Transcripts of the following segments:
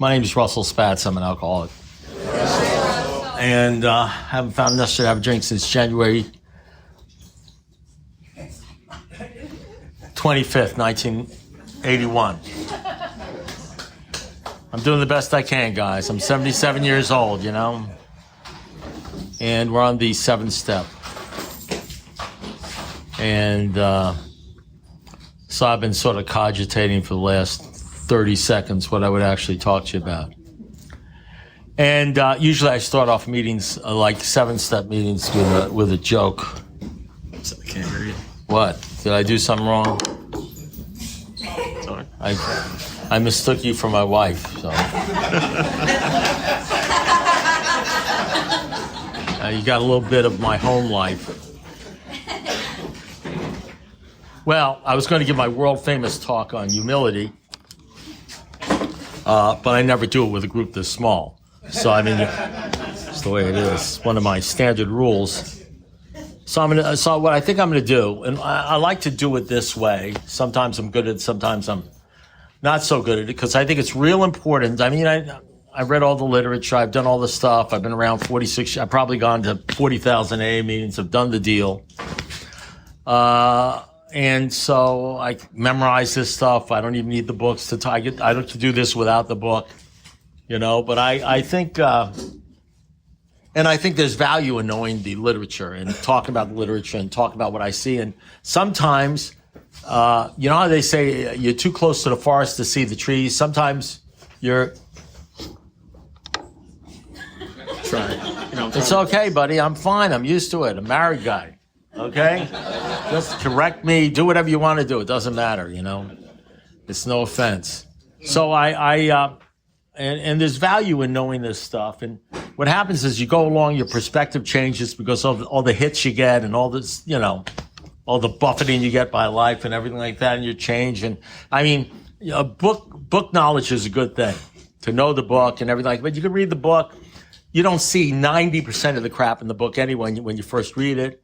My name is Russell Spatz. I'm an alcoholic. And haven't found necessary to have a drink since January 25th, 1981. I'm doing the best I can, guys. I'm 77 years old, you know. And we're on the 7th step. And so I've been sort of cogitating for the last 30 seconds what I would actually talk to you about. And usually I start off meetings, like 7-step meetings, with a joke. I can't hear you. What? Did I do something wrong? Sorry. I mistook you for my wife, so. You got a little bit of my home life. Well, I was going to give my world-famous talk on humility, but I never do it with a group this small. So, I mean, it's the way it is. One of my standard rules. So what I think I'm going to do, and I like to do it this way. Sometimes I'm good at it, sometimes I'm not so good at it, because I think it's real important. I mean, I read all the literature, I've done all the stuff, I've been around 46, I've probably gone to 40,000 AA meetings, I've done the deal. And so I memorize this stuff. I don't even need the books to I don't do this without the book, you know. But I think, and I think there's value in knowing the literature and talking about the literature and talking about what I see. And sometimes, you know how they say you're too close to the forest to see the trees. Sometimes you're. Try. It's okay, buddy. I'm fine. I'm used to it. I'm a married guy. Okay? Just correct me. Do whatever you want to do. It doesn't matter, you know. It's no offense. So and there's value in knowing this stuff. And what happens is you go along, your perspective changes because of all the hits you get and all this, you know, all the buffeting you get by life and everything like that, and you change. And I mean, book knowledge is a good thing, to know the book and everything like that. But you can read the book. You don't see 90% of the crap in the book anyway when you first read it.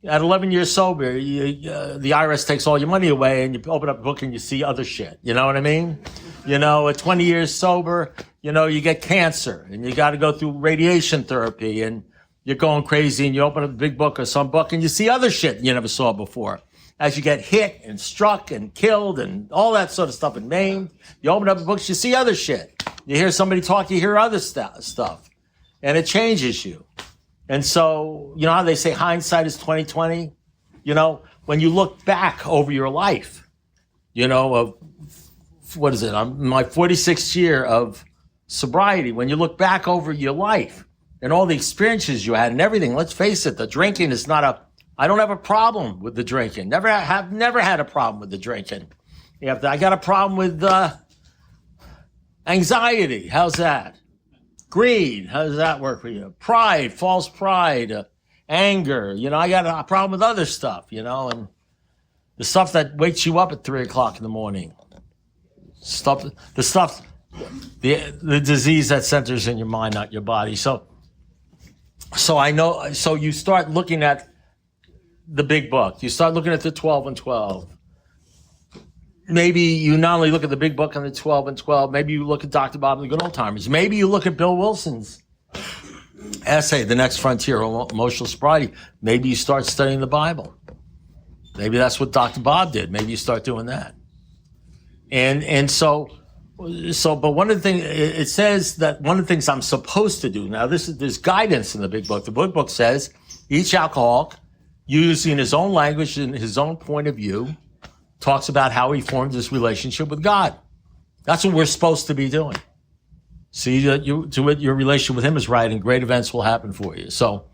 At 11 years sober, the IRS takes all your money away, and you open up a book and you see other shit. You know what I mean? You know, at 20 years sober, you know, you get cancer, and you got to go through radiation therapy, and you're going crazy, and you open up a big book or some book, and you see other shit you never saw before. As you get hit and struck and killed and all that sort of stuff and maimed, you open up the books, you see other shit. You hear somebody talk, you hear other stuff, and it changes you. And so, you know how they say hindsight is 20/20? You know, when you look back over your life, you know, of, what is it? I'm in my 46th year of sobriety. When you look back over your life and all the experiences you had and everything, let's face it, the drinking is I don't have a problem with the drinking. Never had a problem with the drinking. I got a problem with anxiety. How's that? Greed, how does that work for you? Pride, false pride, anger. You know, I got a problem with other stuff, you know, and the stuff that wakes you up at 3 o'clock in the morning. The disease that centers in your mind, not your body. So I know, so you start looking at the big book. You start looking at the 12 and 12. Maybe you not only look at the big book on the 12 and 12, maybe you look at Dr. Bob and the Good Old Timers. Maybe you look at Bill Wilson's essay, The Next Frontier, Emotional Sobriety. Maybe you start studying the Bible. Maybe that's what Dr. Bob did. Maybe you start doing that. And so, but one of the things, it says that one of the things I'm supposed to do, now there's guidance in the big book. The big book says each alcoholic, using his own language and his own point of view, talks about how he formed his relationship with God. That's what we're supposed to be doing. See that your relationship with him is right, and great events will happen for you. So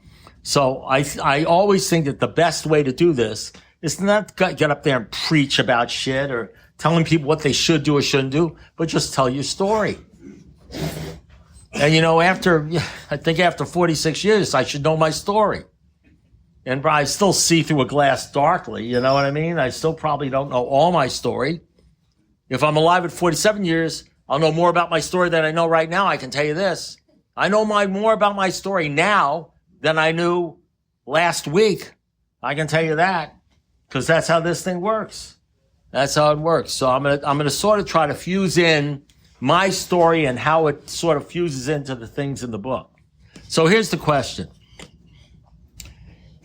I always think that the best way to do this is not get up there and preach about shit or telling people what they should do or shouldn't do, but just tell your story. And you know, I think after 46 years, I should know my story. And I still see through a glass darkly, you know what I mean? I still probably don't know all my story. If I'm alive at 47 years, I'll know more about my story than I know right now. I can tell you this. I know more about my story now than I knew last week. I can tell you that, because that's how this thing works. That's how it works. So I'm gonna sort of try to fuse in my story and how it sort of fuses into the things in the book. So here's the question.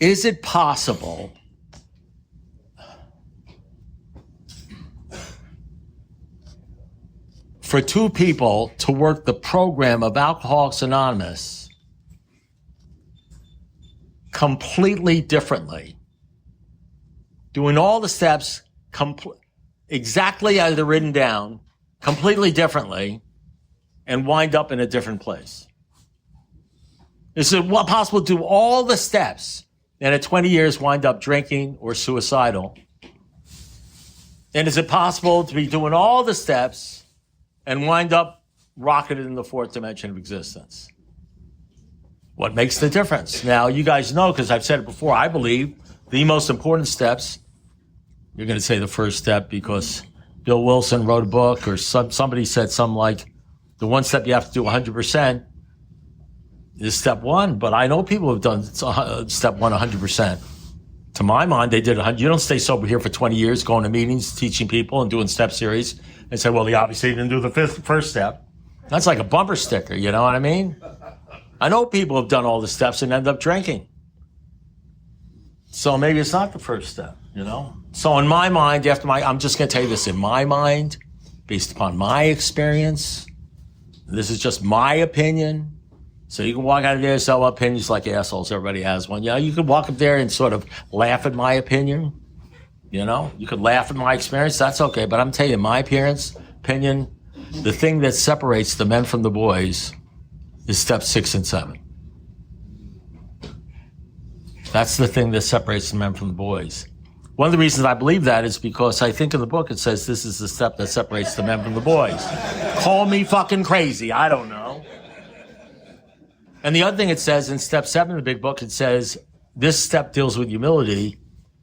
Is it possible for two people to work the program of Alcoholics Anonymous completely differently, doing all the steps exactly as they're written down, completely differently, and wind up in a different place? Is it possible to do all the steps and at 20 years wind up drinking or suicidal? And is it possible to be doing all the steps and wind up rocketed in the fourth dimension of existence? What makes the difference? Now, you guys know, because I've said it before, I believe the most important steps, you're going to say the first step because Bill Wilson wrote a book, or somebody said something like, the one step you have to do 100% is step one. But I know people have done step one 100%. To my mind, they did 100. You don't stay sober here for 20 years, going to meetings, teaching people, and doing step series, and say, well, they obviously didn't do the first step. That's like a bumper sticker, you know what I mean? I know people have done all the steps and end up drinking. So maybe it's not the first step, you know? So in my mind, I'm just going to tell you this, in my mind, based upon my experience, this is just my opinion. So you can walk out of there and say, well, opinions like assholes, everybody has one. Yeah, you could walk up there and sort of laugh at my opinion. You know, you could laugh at my experience, that's okay. But I'm telling you, my opinion, the thing that separates the men from the boys is steps 6 and 7. That's the thing that separates the men from the boys. One of the reasons I believe that is because I think in the book it says this is the step that separates the men from the boys. Call me fucking crazy, I don't know. And the other thing it says in step 7 of the big book, it says this step deals with humility,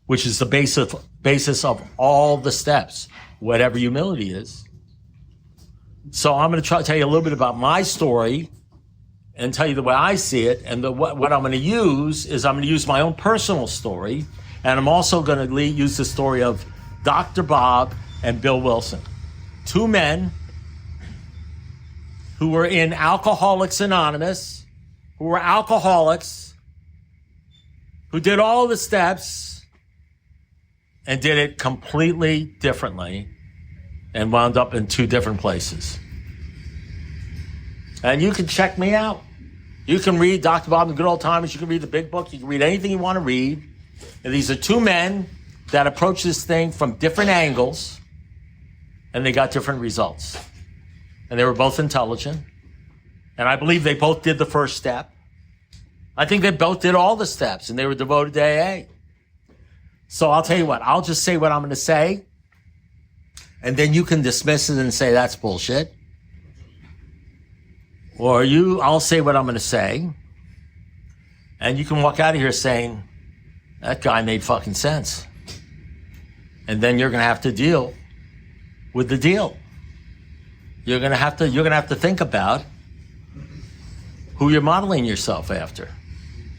which is the basis of all the steps, whatever humility is. So I'm going to try to tell you a little bit about my story and tell you the way I see it. And what I'm going to use is I'm going to use my own personal story. And I'm also going to use the story of Dr. Bob and Bill Wilson. Two men who were in Alcoholics Anonymous, who were alcoholics, who did all the steps and did it completely differently and wound up in two different places. And you can check me out. You can read Dr. Bob and the Good Old Timers. You can read the big book. You can read anything you want to read. And these are two men that approach this thing from different angles, and they got different results. And they were both intelligent. And I believe they both did the first step. I think they both did all the steps, and they were devoted to AA. So I'll tell you what, I'll just say what I'm going to say, and then you can dismiss it and say that's bullshit. Or I'll say what I'm going to say, and you can walk out of here saying, that guy made fucking sense. And then you're going to have to deal with the deal. You're going to have to think about who you're modeling yourself after.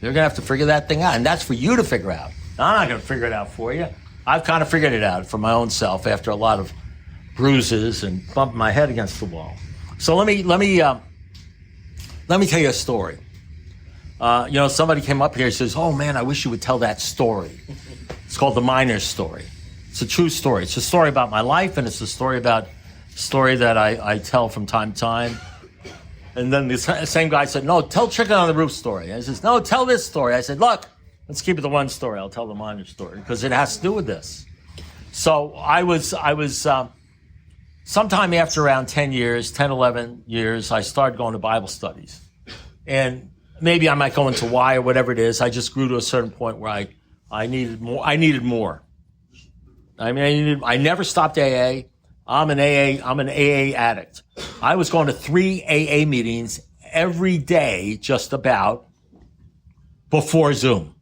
You're going to have to figure that thing out. And that's for you to figure out. I'm not going to figure it out for you. I've kind of figured it out for my own self after a lot of bruises and bumping my head against the wall. So let me tell you a story. Somebody came up here and says, oh man, I wish you would tell that story. It's called The Miner's Story. It's a true story. It's a story about my life, and it's a story that I tell from time to time. And then the same guy said, no, tell Chicken on the Roof story. And he says, no, tell this story. I said, look, let's keep it the one story. I'll tell the Miner's Story because it has to do with this. So I was sometime after around 10, 11 years, I started going to Bible studies. And maybe I might go into why or whatever it is. I just grew to a certain point where I needed more. I never stopped AA. I'm an AA addict. I was going to 3 AA meetings every day, just about, before Zoom.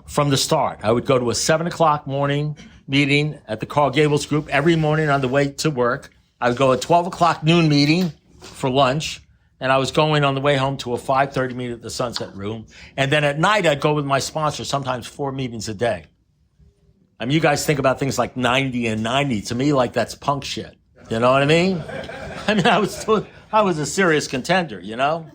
From the start, I would go to a 7:00 morning meeting at the Carl Gables group every morning on the way to work. I would go at 12:00 noon meeting for lunch. And I was going on the way home to a 5:30 meeting at the Sunset Room. And then at night, I'd go with my sponsor, sometimes 4 meetings a day. I mean, you guys think about things like 90 and 90. To me, like, that's punk shit. You know what I mean? I mean, I was a serious contender, you know?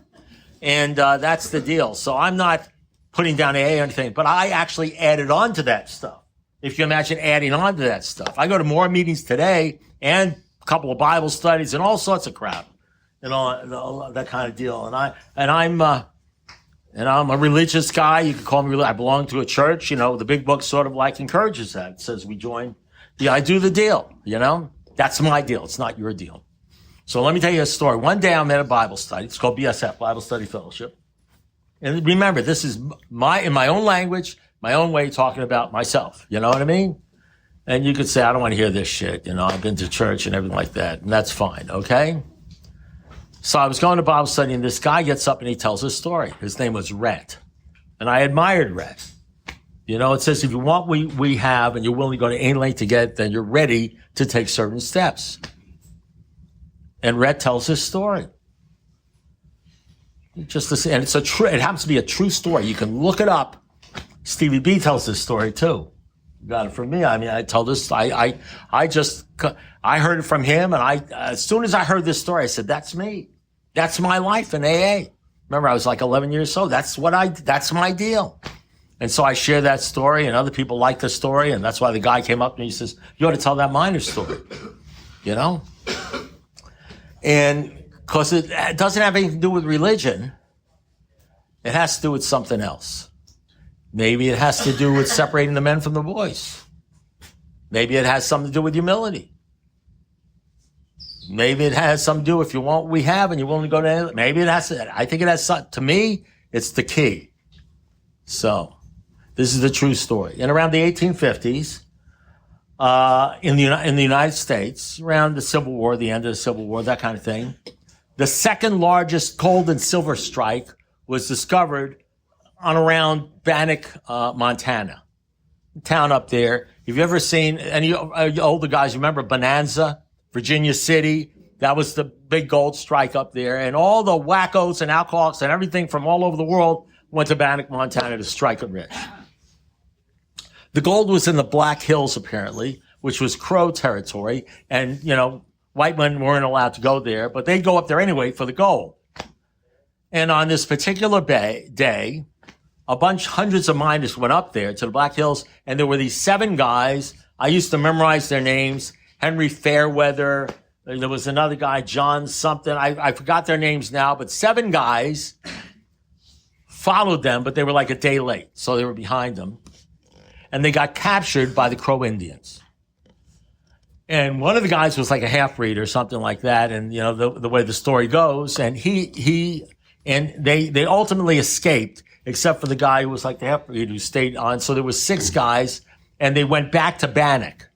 And that's the deal. So I'm not putting down AA or anything, but I actually added on to that stuff. If you imagine adding on to that stuff. I go to more meetings today and a couple of Bible studies and all sorts of crap and all that kind of deal. And I'm a religious guy. You can call me religious. I belong to a church. You know, the big book sort of like encourages that. It says we join. Yeah, I do the deal, you know? That's my deal. It's not your deal. So let me tell you a story. One day I'm at a Bible study. It's called BSF, Bible Study Fellowship. And remember, this is in my own language, my own way talking about myself. You know what I mean? And you could say, I don't want to hear this shit. You know, I've been to church and everything like that. And that's fine, okay? So I was going to Bible study, and this guy gets up and he tells his story. His name was Rhett. And I admired Rhett. You know, it says if you want what we have and you're willing to go to any length to get it, then you're ready to take certain steps. And Rhett tells his story. Just to see, and it happens to be a true story. You can look it up. Stevie B tells this story too. You got it from me. I mean, I told this. I heard it from him, and as soon as I heard this story, I said, "That's me. That's my life in AA." Remember, I was like 11 years old. That's my deal. And so I share that story, and other people like the story, and that's why the guy came up to me and he says, "You ought to tell that miner story," you know. And because it doesn't have anything to do with religion, it has to do with something else. Maybe it has to do with separating the men from the boys. Maybe it has something to do with humility. Maybe it has something to do if you want what we have and you're willing to go to. Maybe it has to. I think it has. To me, it's the key. So, this is the true story. And around the 1850s, in the United States, around the Civil War, the end of the Civil War, that kind of thing, the second largest gold and silver strike was discovered on around Bannock, Montana, town up there. Have you ever seen any older guys remember Bonanza, Virginia City? That was the big gold strike up there, and all the wackos and alcoholics and everything from all over the world went to Bannock, Montana to strike it rich. The gold was in the Black Hills, apparently, which was Crow territory. And, you know, white men weren't allowed to go there, but they'd go up there anyway for the gold. And on this particular day, hundreds of miners went up there to the Black Hills, and there were these 7 guys. I used to memorize their names. Henry Fairweather. There was another guy, John something. I forgot their names now, but 7 guys followed them, but they were like a day late, so they were behind them. And they got captured by the Crow Indians. And one of the guys was like a half-breed or something like that, and you know the way the story goes. And they ultimately escaped, except for the guy who was like the half-breed who stayed on. So there was 6 guys, and they went back to Bannock,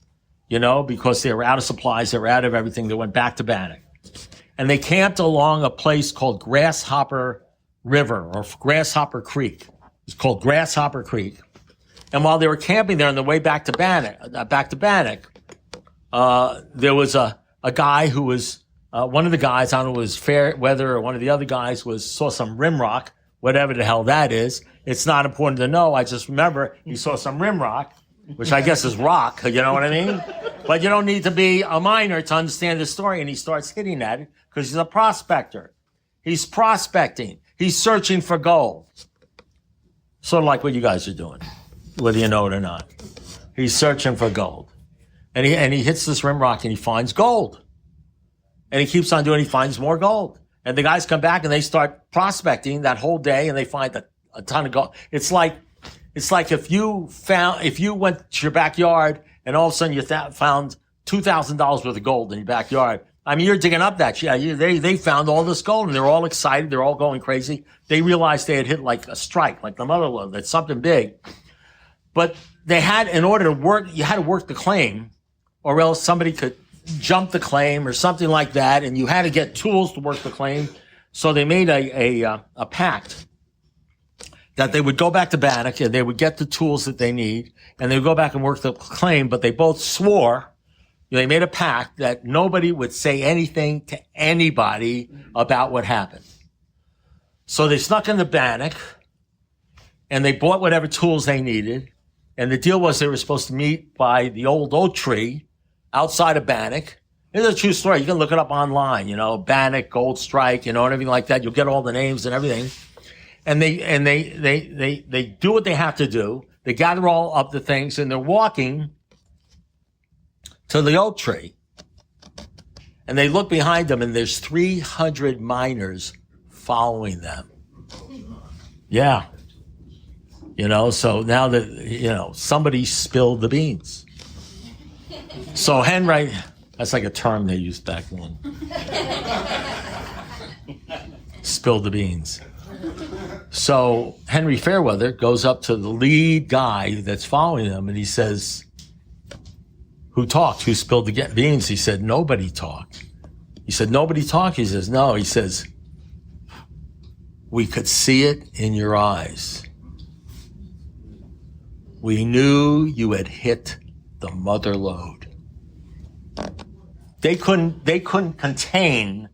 you know, because they were out of supplies, they were out of everything. They went back to Bannock, and they camped along a place called Grasshopper River or Grasshopper Creek. It's called Grasshopper Creek. And while they were camping there on the way back to Bannock, there was a guy who was one of the guys. I don't know, it was Fairweather or one of the other guys saw some rim rock, whatever the hell that is. It's not important to know. I just remember he saw some rim rock, which I guess is rock. You know what I mean? But you don't need to be a miner to understand the story. And he starts hitting at it because he's a prospector. He's prospecting. He's searching for gold. Sort of like what you guys are doing, whether you know it or not. He's searching for gold. And he hits this rim rock and he finds gold. And he keeps on doing, he finds more gold. And the guys come back and they start prospecting that whole day and they find a ton of gold. It's like if you went to your backyard and all of a sudden you found $2,000 worth of gold in your backyard. I mean, you're digging up that shit. They found all this gold and they're all excited. They're all going crazy. They realized they had hit like a strike, like the mother lode. That's something big. But they had, in order to work, you had to work the claim or else somebody could jump the claim or something like that. And you had to get tools to work the claim. So they made a pact that they would go back to Bannock and they would get the tools that they need and they would go back and work the claim. But they both swore, they made a pact that nobody would say anything to anybody about what happened. So they snuck into Bannock and they bought whatever tools they needed. And the deal was they were supposed to meet by the old oak tree outside of Bannock. It's a true story. You can look it up online, Bannock, Gold Strike, and everything like that. You'll get all the names and everything. And they do what they have to do. They gather all up the things, and they're walking to the oak tree. And they look behind them, and there's 300 miners following them. Yeah. So now that, somebody spilled the beans. So Henry, that's like a term they used back then. Spilled the beans. So Henry Fairweather goes up to the lead guy that's following them, and he says, who talked? Who spilled the beans? He said, nobody talked. He said, nobody talked? He says, no. He says, we could see it in your eyes. We knew you had hit the mother lode. They couldn't contain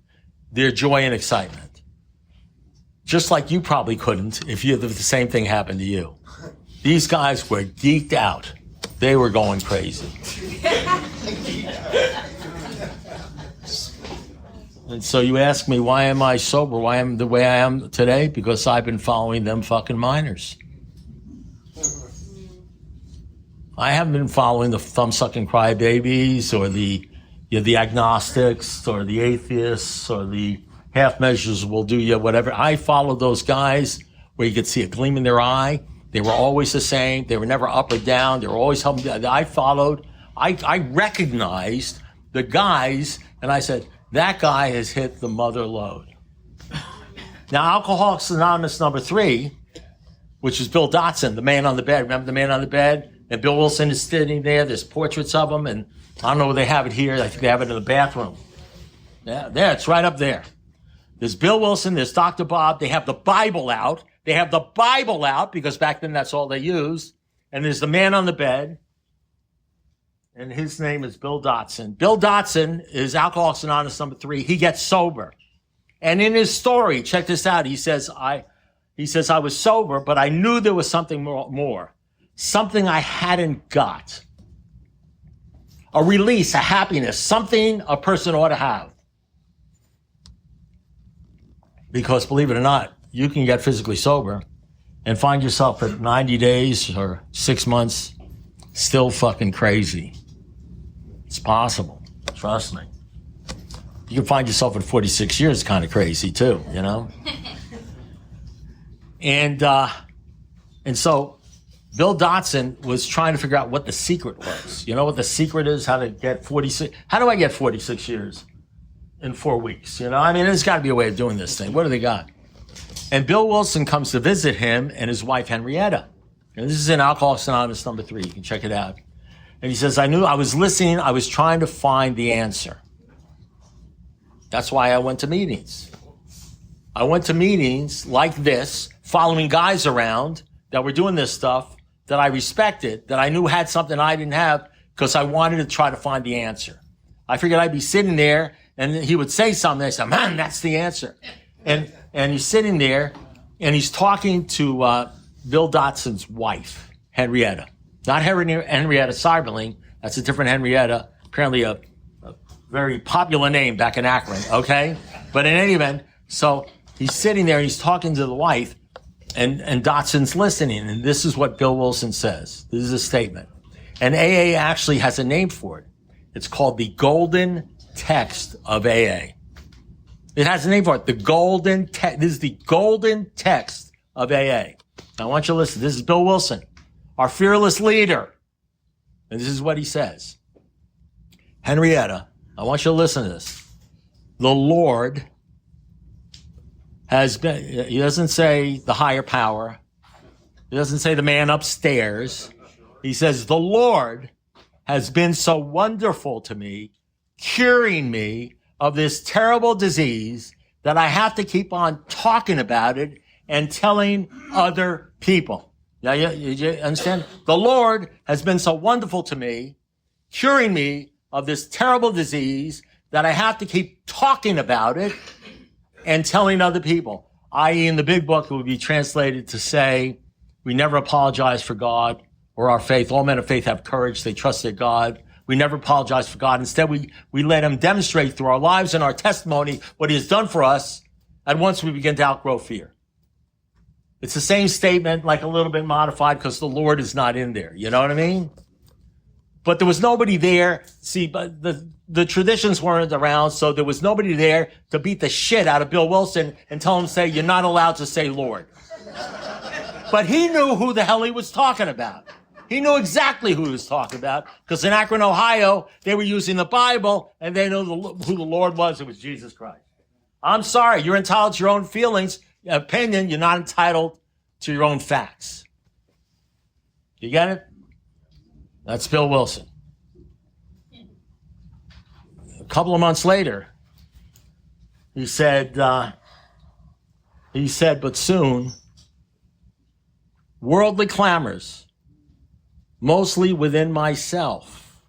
their joy and excitement. Just like you probably couldn't if the same thing happened to you. These guys were geeked out. They were going crazy. And so you ask me, why am I sober? Why am I the way I am today? Because I've been following them fucking miners. I haven't been following the thumb-sucking crybabies or the agnostics or the atheists or the half measures will do you whatever. I followed those guys where you could see a gleam in their eye. They were always the same. They were never up or down. They were always helping. I recognized the guys, and I said, that guy has hit the mother lode. Now, Alcoholics Anonymous number 3, which is Bill Dotson, the man on the bed. Remember the man on the bed? And Bill Wilson is sitting there. There's portraits of him, and I don't know where they have it here. I think they have it in the bathroom. Yeah, there, it's right up there. There's Bill Wilson, there's Dr. Bob. They have the Bible out. They have the Bible out because back then that's all they used. And there's the man on the bed. And his name is Bill Dotson. Bill Dotson is Alcoholics Anonymous number 3. He gets sober. And in his story, check this out. He says, I was sober, but I knew there was something more. Something I hadn't got. A release, a happiness, something a person ought to have. Because believe it or not, you can get physically sober and find yourself at 90 days or 6 months still fucking crazy. It's possible. Trust me. You can find yourself at 46 years kind of crazy too, And so Bill Dotson was trying to figure out what the secret was. You know what the secret is? How to get 46? How do I get 46 years in 4 weeks? There's got to be a way of doing this thing. What do they got? And Bill Wilson comes to visit him and his wife, Henrietta. And this is in Alcoholics Anonymous number 3. You can check it out. And he says, I was listening. I was trying to find the answer. That's why I went to meetings. I went to meetings like this, following guys around that were doing this stuff that I respected, that I knew had something I didn't have, because I wanted to try to find the answer. I figured I'd be sitting there and he would say something. I said, man, that's the answer. And he's sitting there and he's talking to Bill Dotson's wife, Henrietta. Not Henrietta Seiberling. That's a different Henrietta. Apparently a very popular name back in Akron, okay? But in any event, so he's sitting there and he's talking to the wife, and Dotson's listening, and this is what Bill Wilson says. This is a statement. And AA actually has a name for it. It's called the Golden Text of AA. It has a name for it. The Golden Text. This is the Golden Text of AA. Now, I want you to listen. This is Bill Wilson, our fearless leader. And this is what he says. Henrietta, I want you to listen to this. The Lord has been, he doesn't say the higher power. He doesn't say the man upstairs. He says, the Lord has been so wonderful to me, curing me of this terrible disease that I have to keep on talking about it and telling other people. Now, you understand? The Lord has been so wonderful to me, curing me of this terrible disease that I have to keep talking about it and telling other people. I.e., in the big book, it would be translated to say, we never apologize for God or our faith. All men of faith have courage. They trust their God. We never apologize for God. Instead, we let him demonstrate through our lives and our testimony what he has done for us. And once we begin to outgrow fear. It's the same statement, like a little bit modified because the Lord is not in there. You know what I mean? But there was nobody there. See, but the traditions weren't around, so there was nobody there to beat the shit out of Bill Wilson and tell him, say, you're not allowed to say Lord. But he knew who the hell he was talking about. He knew exactly who he was talking about because in Akron, Ohio, they were using the Bible and they knew who the Lord was. It was Jesus Christ. I'm sorry, you're entitled to your own feelings, opinion. You're not entitled to your own facts. You get it? That's Bill Wilson. A couple of months later, he said, but soon, worldly clamors, mostly within myself,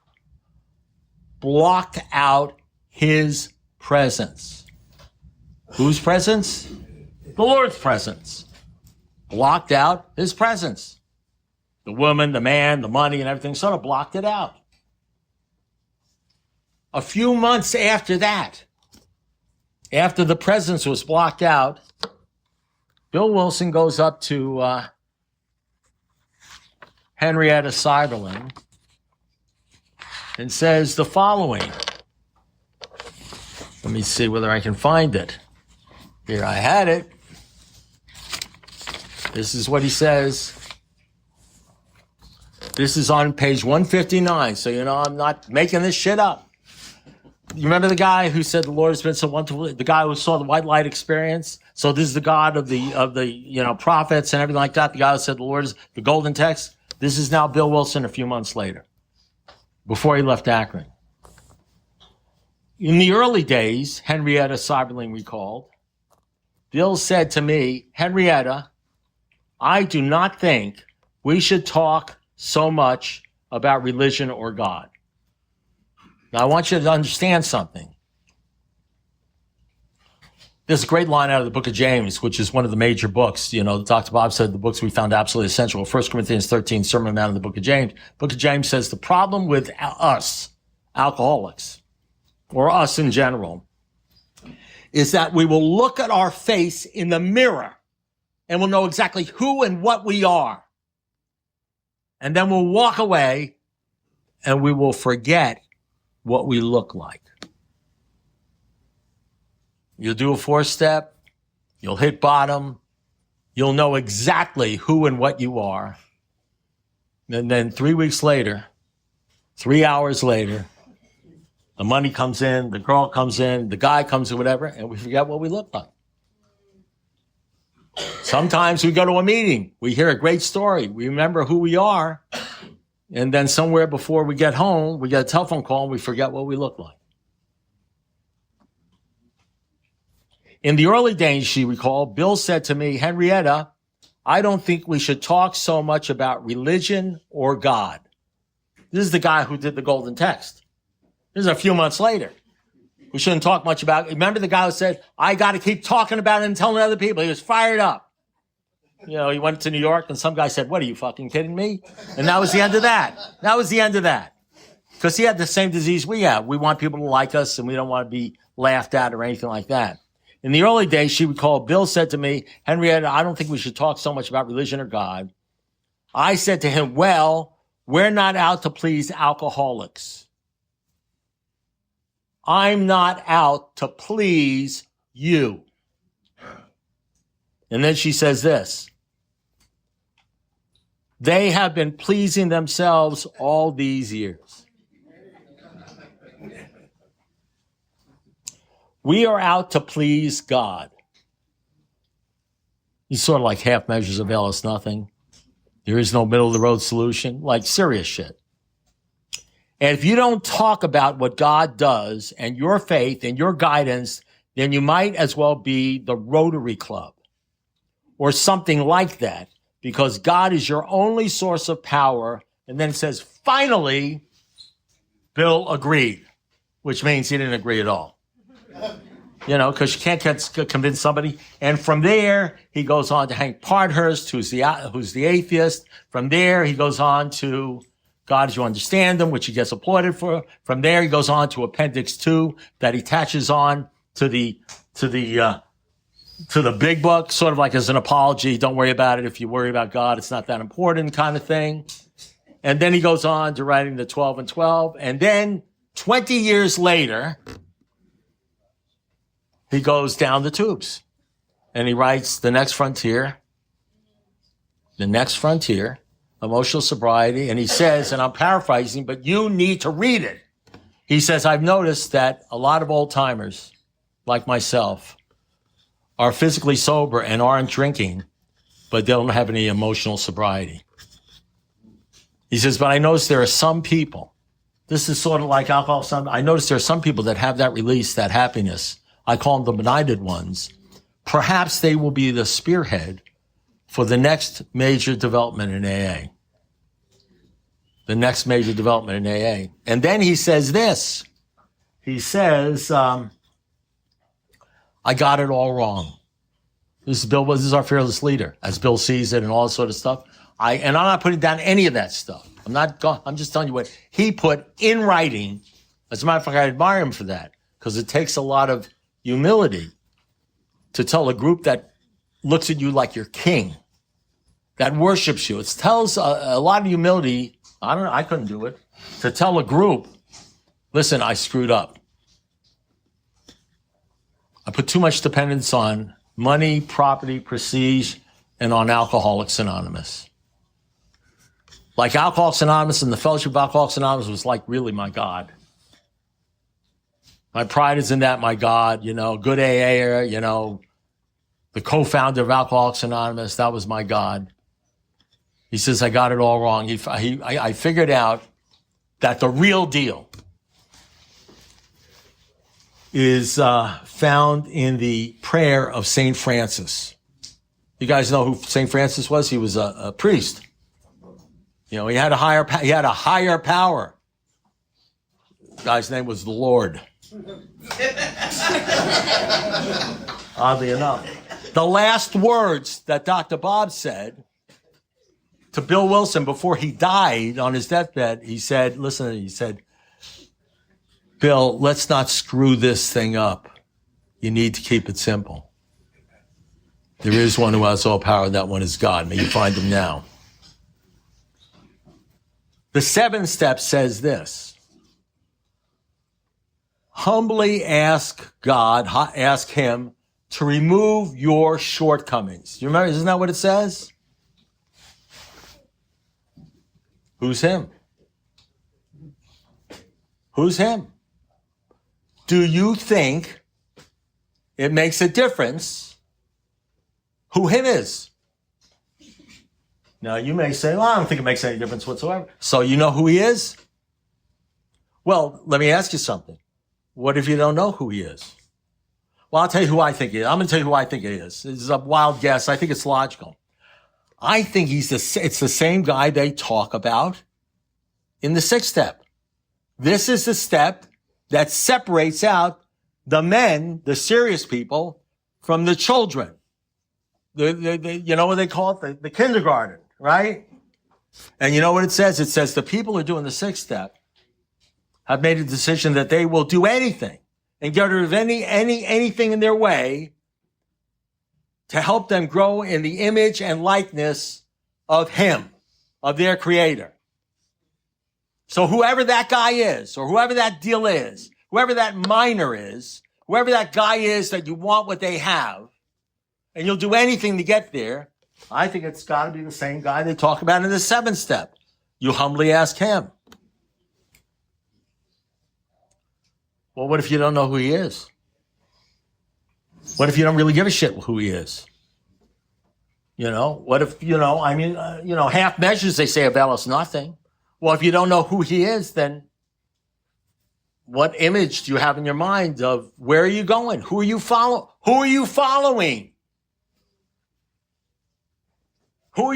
blocked out his presence. Whose presence? The Lord's presence. Blocked out his presence. The woman, the man, the money, and everything sort of blocked it out. A few months after that, after the presence was blocked out, Bill Wilson goes up to Henrietta Seiberling and says the following. Let me see whether I can find it. Here, I had it. This is what he says. This is on page 159, so you know I'm not making this shit up. You remember the guy who said the Lord has been so wonderful? The guy who saw the white light experience? So this is the God of the prophets and everything like that. The guy who said the Lord is the golden text. This is now Bill Wilson a few months later, before he left Akron. In the early days, Henrietta Seiberling recalled, Bill said to me, Henrietta, I do not think we should talk so much about religion or God. Now, I want you to understand something. There's a great line out of the book of James, which is one of the major books. You know, Dr. Bob said the books we found absolutely essential. 1 Corinthians 13, Sermon on the Mount, in the book of James. Book of James says the problem with us, alcoholics, or us in general, is that we will look at our face in the mirror and we'll know exactly who and what we are. And then we'll walk away and we will forget what we look like. You'll do a 4-step, you'll hit bottom, you'll know exactly who and what you are. And then 3 weeks later, 3 hours later, the money comes in, the girl comes in, the guy comes in, whatever, and we forget what we look like. Sometimes we go to a meeting, we hear a great story, we remember who we are, and then somewhere before we get home, we get a telephone call and we forget what we look like. In the early days, she recalled, Bill said to me, Henrietta, I don't think we should talk so much about religion or God. This is the guy who did the golden text. This is a few months later. We shouldn't talk much about it. Remember the guy who said, I got to keep talking about it and telling other people. He was fired up. You know, he went to New York and some guy said, what, are you fucking kidding me? And that was the end of that. That was the end of that. Because he had the same disease we have. We want people to like us and we don't want to be laughed at or anything like that. In the early days, she recalled, Bill said to me, Henrietta, I don't think we should talk so much about religion or God. I said to him, well, we're not out to please alcoholics. I'm not out to please you. And then she says this. They have been pleasing themselves all these years. We are out to please God. He's sort of like half measures avail us nothing. There is no middle of the road solution, like serious shit. And if you don't talk about what God does and your faith and your guidance, then you might as well be the Rotary Club or something like that, because God is your only source of power. And then it says, finally, Bill agreed, which means he didn't agree at all. You know, because you can't convince somebody. And from there, he goes on to Hank Parthurst, who's the atheist. From there, he goes on to God as you understand him, which he gets applauded for. From there, he goes on to Appendix 2 that he attaches on to the big book, sort of like as an apology. Don't worry about it. If you worry about God, it's not that important kind of thing. And then he goes on to writing the 12 and 12. And then 20 years later, he goes down the tubes and he writes The Next Frontier, Emotional Sobriety. And he says, and I'm paraphrasing, but you need to read it. He says, I've noticed that a lot of old timers like myself are physically sober and aren't drinking, but they don't have any emotional sobriety. He says, but I notice there are some people, this is sort of like alcohol. I notice there are some people that have that release, that happiness. I call them the benighted ones. Perhaps they will be the spearhead for the next major development in AA. The next major development in AA. And then he says this. He says, I got it all wrong. This is our fearless leader, as Bill sees it and all this sort of stuff. And I'm not putting down any of that stuff. I'm just telling you what he put in writing. As a matter of fact, I admire him for that, because it takes a lot of humility to tell a group that looks at you like you're king, that worships you. It tells a lot of humility. I couldn't do it. To tell a group, listen, I screwed up. I put too much dependence on money, property, prestige, and on Alcoholics Anonymous. Like Alcoholics Anonymous and the Fellowship of Alcoholics Anonymous was like really my God. My pride is in that, my God, good AA, the co-founder of Alcoholics Anonymous, that was my God. He says, I got it all wrong. I figured out that the real deal is found in the prayer of St. Francis. You guys know who St. Francis was? He was a priest. He had a higher power. The guy's name was the Lord. Oddly enough. The last words that Dr. Bob said to Bill Wilson before he died on his deathbed, he said, Bill, let's not screw this thing up. You need to keep it simple. There is one who has all power, and that one is God. May you find him now. The 7th step says this. Humbly ask God, ask him to remove your shortcomings. You remember, isn't that what it says? Who's him? Who's him? Do you think it makes a difference who him is? Now, you may say, well, I don't think it makes any difference whatsoever. So you know who he is? Well, let me ask you something. What if you don't know who he is? Well, I'll tell you who I think he is. I'm going to tell you who I think it is. This is a wild guess. I think it's logical. I think it's the same guy they talk about in the 6th step. This is the step that separates out the men, the serious people, from the children. You know what they call it? The kindergarten, right? And you know what it says? It says the people who are doing the 6th step have made a decision that they will do anything and get rid of anything in their way to help them grow in the image and likeness of him, of their creator. So whoever that guy is, or whoever that deal is, whoever that miner is, whoever that guy is that you want what they have, and you'll do anything to get there, I think it's got to be the same guy they talk about in the 7th step. You humbly ask him. Well, what if you don't know who he is? What if you don't really give a shit who he is? What if, half measures, they say, avail us nothing. Well, if you don't know who he is, then what image do you have in your mind of where are you going? Who are you following? Who are you following? Who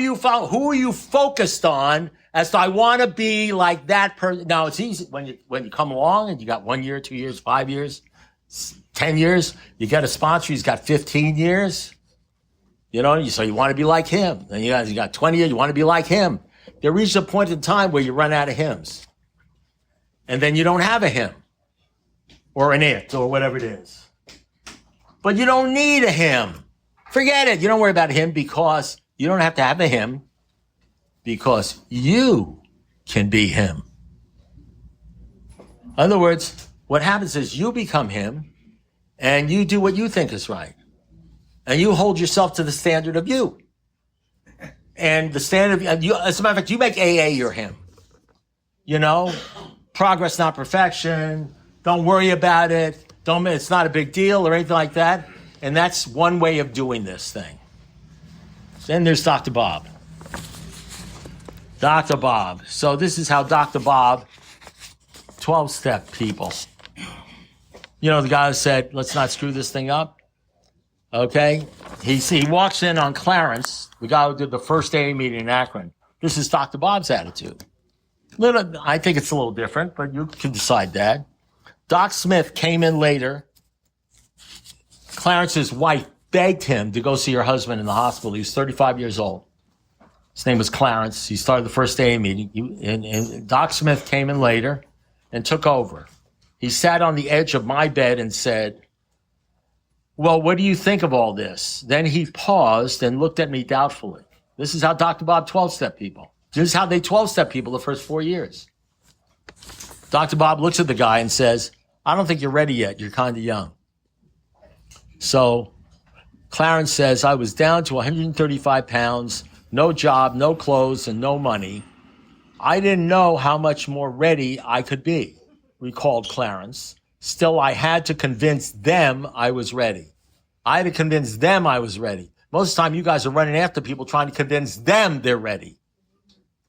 are you focused on as to I want to be like that person? Now, it's easy when you come along and you got 1 year, 2 years, 5 years, 10 years. You get a sponsor, he's got 15 years. So you want to be like him. Then you got 20 years, you want to be like him. There reaches a point in time where you run out of hymns. And then you don't have a hymn or an it or whatever it is. But you don't need a hymn. Forget it. You don't worry about a hymn because you don't have to have a hymn because you can be him. In other words, what happens is you become him and you do what you think is right. And you hold yourself to the standard of you. And the standard of you, as a matter of fact, you make AA your him. You know, progress, not perfection. Don't worry about it. It's not a big deal or anything like that. And that's one way of doing this thing. Then there's Dr. Bob. Dr. Bob. So this is how Dr. Bob, 12-step people. You know, the guy who said, let's not screw this thing up. Okay? He walks in on Clarence, the guy who did the first AA meeting in Akron. This is Dr. Bob's attitude. I think it's a little different, but you can decide that. Doc Smith came in later. Clarence's wife begged him to go see her husband in the hospital. He was 35 years old. His name was Clarence. He started the first AA meeting. And Doc Smith came in later and took over. He sat on the edge of my bed and said, well, what do you think of all this? Then he paused and looked at me doubtfully. This is how Dr. Bob 12-step people. This is how they 12-step people the first 4 years. Dr. Bob looks at the guy and says, I don't think you're ready yet. You're kind of young. So Clarence says, I was down to 135 pounds, no job, no clothes, and no money. I didn't know how much more ready I could be, recalled Clarence. Still, I had to convince them I was ready. I had to convince them I was ready. Most of the time, you guys are running after people trying to convince them they're ready.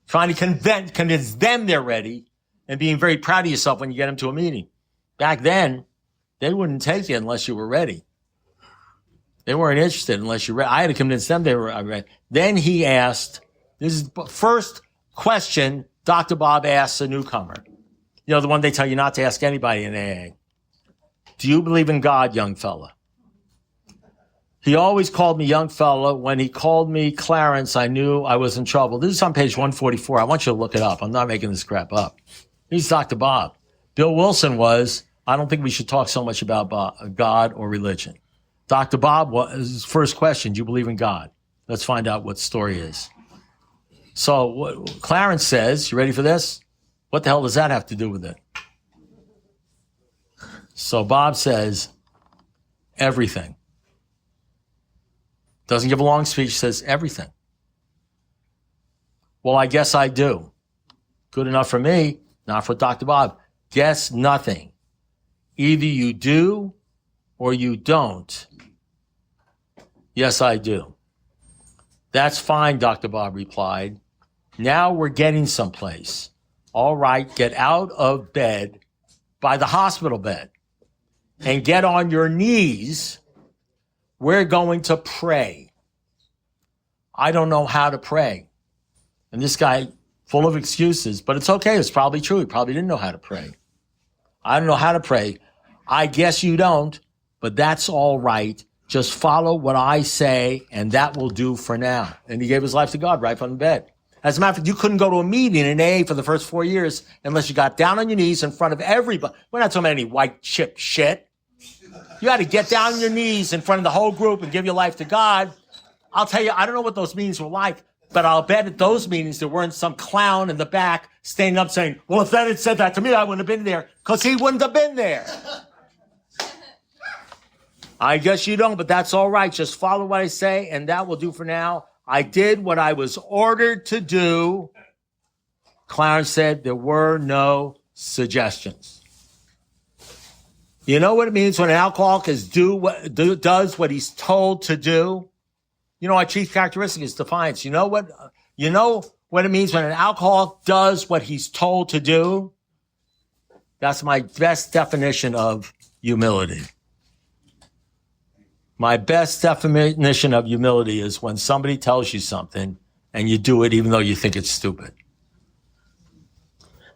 Trying to convince them they're ready and being very proud of yourself when you get them to a meeting. Back then, they wouldn't take you unless you were ready. They weren't interested unless you were ready. I had to convince them they were ready. Then he asked, this is the first question Dr. Bob asks a newcomer. You know, the one they tell you not to ask anybody in AA. Do you believe in God, young fella? He always called me young fella. When he called me Clarence, I knew I was in trouble. This is on page 144. I want you to look it up. I'm not making this crap up. He's Dr. Bob. Bill Wilson was, I don't think we should talk so much about God or religion. Dr. Bob was his first question, do you believe in God? Let's find out what the story is. So Clarence says, you ready for this? What the hell does that have to do with it? So Bob says, everything. Doesn't give a long speech, says everything. Well, I guess I do. Good enough for me, not for Dr. Bob. Guess nothing. Either you do or you don't. Yes, I do. That's fine, Dr. Bob replied. Now we're getting someplace. All right, get out of bed by the hospital bed and get on your knees. We're going to pray. I don't know how to pray. And this guy, full of excuses, but it's okay. It's probably true. He probably didn't know how to pray. I don't know how to pray. I guess you don't, but that's all right. Just follow what I say, and that will do for now. And he gave his life to God right from the bed. As a matter of fact, you couldn't go to a meeting in AA for the first 4 years unless you got down on your knees in front of everybody. We're not talking about any white chip shit. You had to get down on your knees in front of the whole group and give your life to God. I'll tell you, I don't know what those meetings were like, but I'll bet at those meetings there weren't some clown in the back standing up saying, well, if that had said that to me, I wouldn't have been there, because he wouldn't have been there. I guess you don't, but that's all right. Just follow what I say, and that will do for now. I did what I was ordered to do. Clarence said there were no suggestions. You know what it means when an alcoholic does what he's told to do? You know, our chief characteristic is defiance. You know what it means when an alcoholic does what he's told to do? That's my best definition of humility. My best definition of humility is when somebody tells you something and you do it even though you think it's stupid.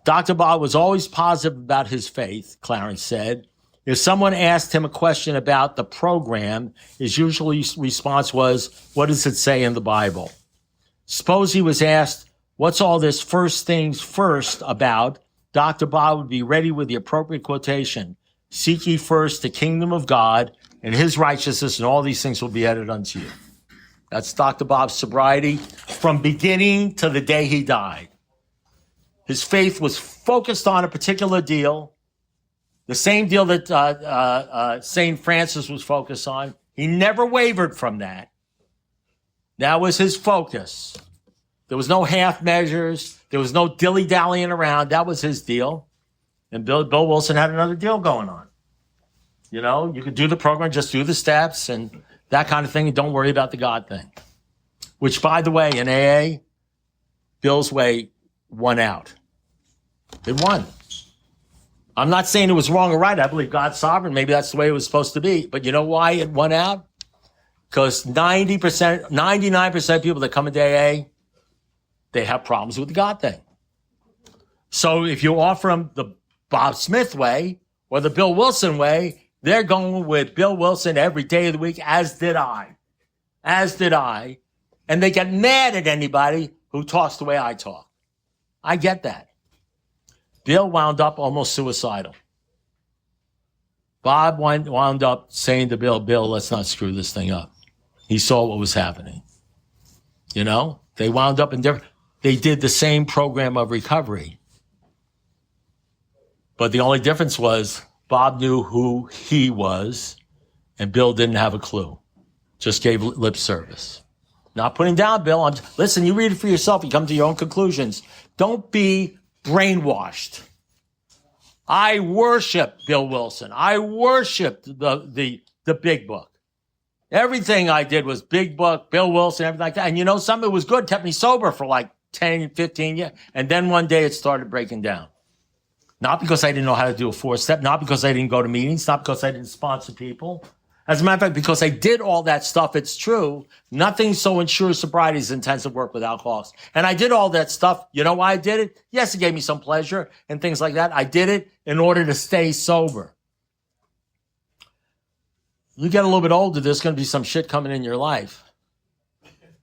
Dr. Bob was always positive about his faith, Clarence said. If someone asked him a question about the program, his usual response was, what does it say in the Bible? Suppose he was asked, What's all this first things first about? Dr. Bob would be ready with the appropriate quotation. Seek ye first the kingdom of God and his righteousness, and all these things will be added unto you. That's Dr. Bob's sobriety from beginning to the day he died. His faith was focused on a particular deal, the same deal that St. Francis was focused on. He never wavered from that. That was his focus. There was no half measures. There was no dilly-dallying around. That was his deal. And Bill Wilson had another deal going on. You know, you could do the program, just do the steps and that kind of thing, and don't worry about the God thing. Which, by the way, in AA, Bill's way won out. It won. I'm not saying it was wrong or right. I believe God's sovereign. Maybe that's the way it was supposed to be. But you know why it won out? Because 99% of people that come into AA, they have problems with the God thing. So if you offer them the Bob Smith way or the Bill Wilson way, they're going with Bill Wilson every day of the week, as did I. As did I. And they get mad at anybody who talks the way I talk. I get that. Bill wound up almost suicidal. Bob wound up saying to Bill, let's not screw this thing up. He saw what was happening. You know, they wound up in different, they did the same program of recovery. But the only difference was Bob knew who he was and Bill didn't have a clue. Just gave lip service. Not putting down Bill. Listen, you read it for yourself. You come to your own conclusions. Don't be brainwashed. I worship Bill Wilson. I worshiped the big book. Everything I did was big book, Bill Wilson, everything like that. And you know, some of it was good, kept me sober for like 10, 15 years. And then one day it started breaking down. Not because I didn't know how to do a 4-step, not because I didn't go to meetings, not because I didn't sponsor people. As a matter of fact, because I did all that stuff, it's true. Nothing so ensures sobriety as intensive work with alcoholics. And I did all that stuff. You know why I did it? Yes, it gave me some pleasure and things like that. I did it in order to stay sober. You get a little bit older, there's going to be some shit coming in your life.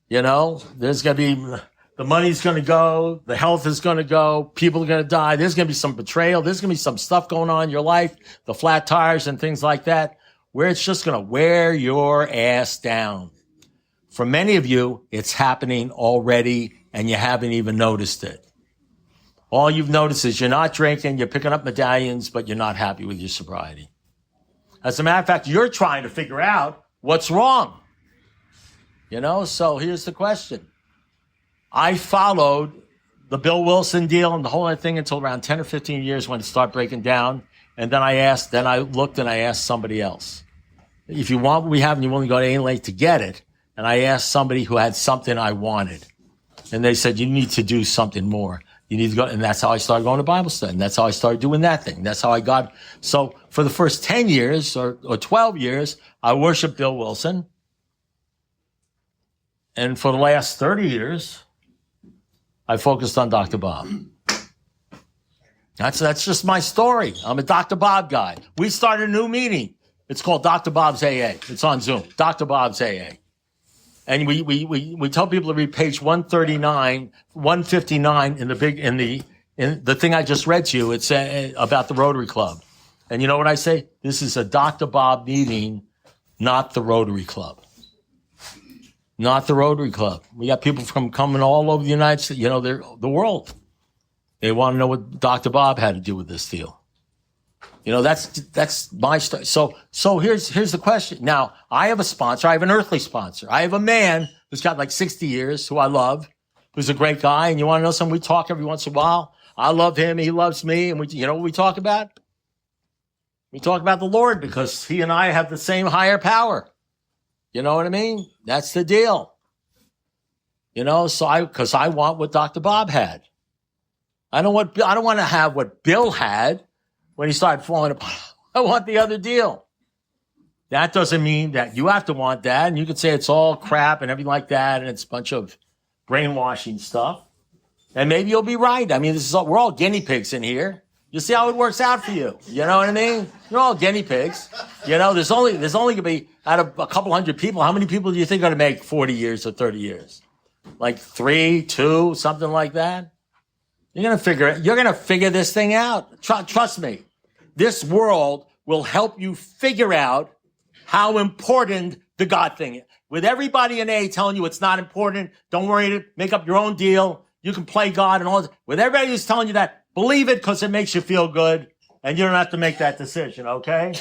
You know, there's going to be, the money's going to go, the health is going to go, people are going to die. There's going to be some betrayal. There's going to be some stuff going on in your life, the flat tires and things like that, where it's just going to wear your ass down. For many of you, it's happening already and you haven't even noticed it. All you've noticed is you're not drinking, you're picking up medallions, but you're not happy with your sobriety. As a matter of fact, you're trying to figure out what's wrong. You know, so here's the question. I followed the Bill Wilson deal and the whole thing until around 10 or 15 years when it started breaking down. And then I looked and I asked somebody else. If you want what we have and you're willing to go to any length to get it, and I asked somebody who had something I wanted. And they said, you need to do something more. You need to go, and that's how I started going to Bible study. And that's how I started doing that thing. That's how I got, so for the first 10 years or 12 years, I worshiped Bill Wilson. And for the last 30 years, I focused on Dr. Bob. That's just my story. I'm a Dr. Bob guy. We started a new meeting. It's called Dr. Bob's AA. It's on Zoom. Dr. Bob's AA. And we tell people to read page 139, 159 in the thing I just read to you. It's about the Rotary Club. And you know what I say? This is a Dr. Bob meeting, not the Rotary Club. Not the Rotary Club. We got people from coming all over the United States, you know, the world. They want to know what Dr. Bob had to do with this deal. You know, that's my story. So here's the question. Now, I have a sponsor. I have an earthly sponsor. I have a man who's got like 60 years, who I love, who's a great guy. And you want to know something? We talk every once in a while. I love him. He loves me. And you know what we talk about? We talk about the Lord because he and I have the same higher power. You know what I mean? That's the deal. You know, because I want what Dr. Bob had. I don't want to have what Bill had when he started falling apart. I want the other deal. That doesn't mean that you have to want that. And you could say it's all crap and everything like that. And it's a bunch of brainwashing stuff. And maybe you'll be right. I mean, we're all guinea pigs in here. You see how it works out for you. You know what I mean? You're all guinea pigs. You know, there's only going to be, out of a couple hundred people, how many people do you think are going to make 40 years or 30 years? Like 3, 2, something like that. You're gonna figure this thing out. Trust me. This world will help you figure out how important the God thing is. With everybody in A telling you it's not important, don't worry, make up your own deal. You can play God and all this. With everybody who's telling you that, believe it because it makes you feel good and you don't have to make that decision, okay?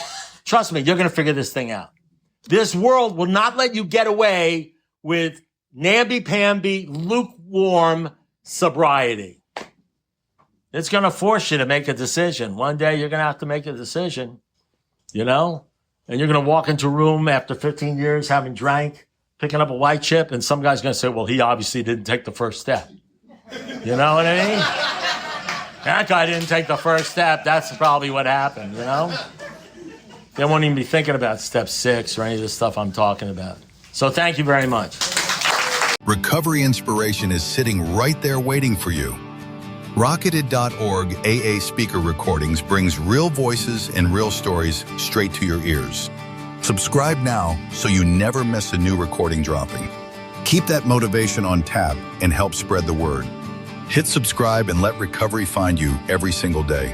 Trust me, you're going to figure this thing out. This world will not let you get away with namby-pamby, lukewarm sobriety. It's going to force you to make a decision. One day you're going to have to make a decision, you know? And you're going to walk into a room after 15 years having drank, picking up a white chip, and some guy's going to say, well, he obviously didn't take the first step. You know what I mean? That guy didn't take the first step. That's probably what happened, you know? They won't even be thinking about step 6 or any of the stuff I'm talking about. So thank you very much. Recovery Inspiration is sitting right there waiting for you. Rocketed.org AA speaker recordings brings real voices and real stories straight to your ears. Subscribe now so you never miss a new recording dropping. Keep that motivation on tap and help spread the word. Hit subscribe and let recovery find you every single day.